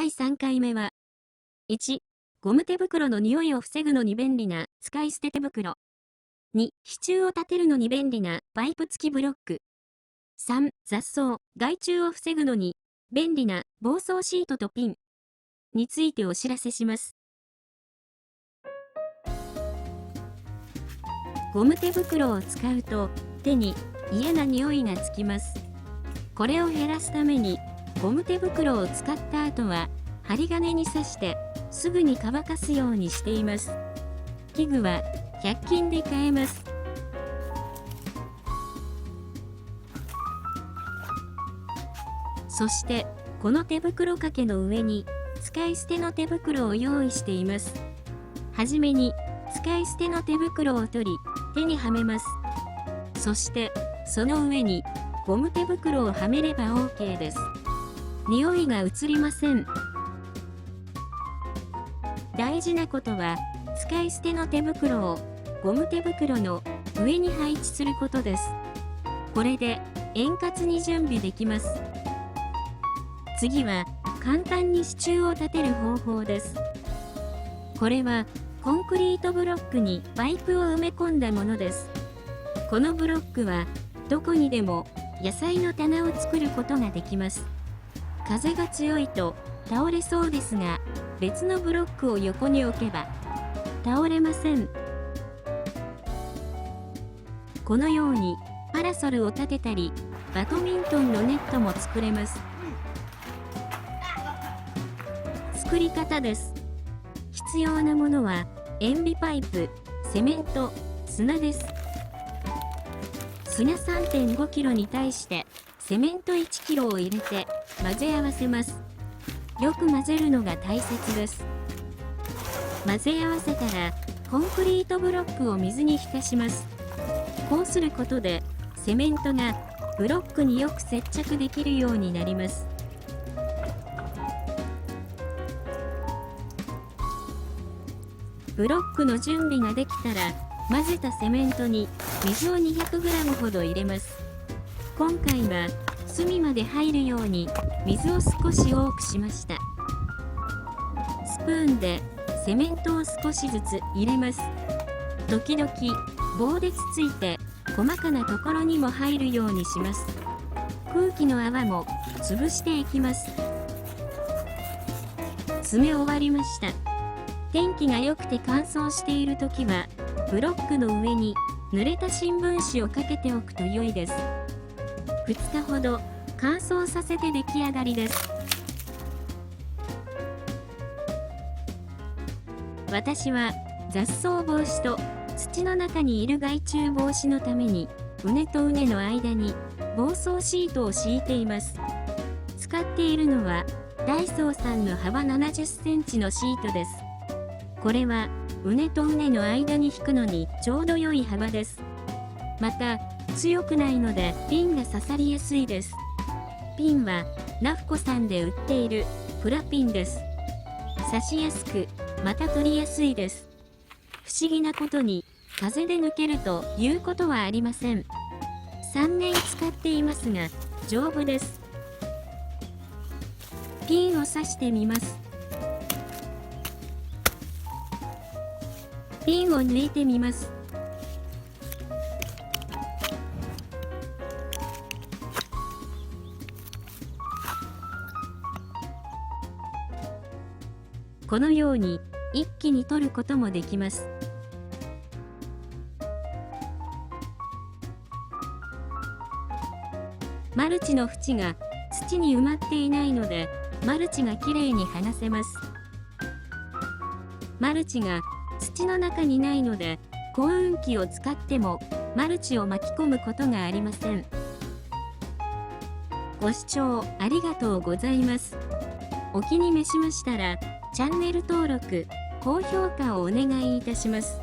第3回目は、1、ゴム手袋の匂いを防ぐのに便利な使い捨て手袋。2、支柱を立てるのに便利なパイプ付きブロック。3、雑草、害虫を防ぐのに便利な防草シートとピンについてお知らせします。ゴム手袋を使うと手に嫌な匂いがつきます。これを減らすためにゴム手袋を使った後は針金に刺してすぐに乾かすようにしています。器具は100均で買えます。そしてこの手袋掛けの上に使い捨ての手袋を用意しています。はじめに使い捨ての手袋を取り手にはめます。そしてその上にゴム手袋をはめれば OK です。匂いが移りません。大事なことは使い捨ての手袋をゴム手袋の上に配置することです。これで円滑に準備できます。次は簡単に支柱を立てる方法です。これはコンクリートブロックにパイプを埋め込んだものです。このブロックはどこにでも野菜の棚を作ることができます。風が強いと倒れそうですが、別のブロックを横に置けば倒れません。このようにパラソルを立てたり、バドミントンのネットも作れます。作り方です。必要なものは塩ビパイプ、セメント、砂です。砂 3.5 キロに対してセメント1キロを入れて混ぜ合わせます。よく混ぜるのが大切です。混ぜ合わせたらコンクリートブロックを水に浸します。こうすることでセメントがブロックによく接着できるようになります。ブロックの準備ができたら混ぜたセメントに水を 200g ほど入れます。今回は隅まで入るように水を少し多くしました。スプーンでセメントを少しずつ入れます。時々棒でつついて細かなところにも入るようにします。空気の泡も潰していきます。詰め終わりました。天気が良くて乾燥している時はブロックの上に濡れた新聞紙をかけておくと良いです。2日ほど乾燥させて出来上がりです。私は雑草防止と土の中にいる害虫防止のために畝と畝の間に防草シートを敷いています。使っているのはダイソーさんの幅70センチのシートです。これは畝と畝の間に引くのにちょうど良い幅です。また強くないのでピンが刺さりやすいです。ピンはナフコさんで売っているプラピンです。刺しやすくまた取りやすいです。不思議なことに風で抜けるということはありません。3年使っていますが丈夫です。ピンを刺してみます。ピンを抜いてみます。このように一気に取ることもできます。マルチの縁が土に埋まっていないのでマルチがきれいに剥がせます。マルチが土の中にないので耕運機を使ってもマルチを巻き込むことがありません。ご視聴ありがとうございます。お気に召しましたらチャンネル登録、高評価をお願いいたします。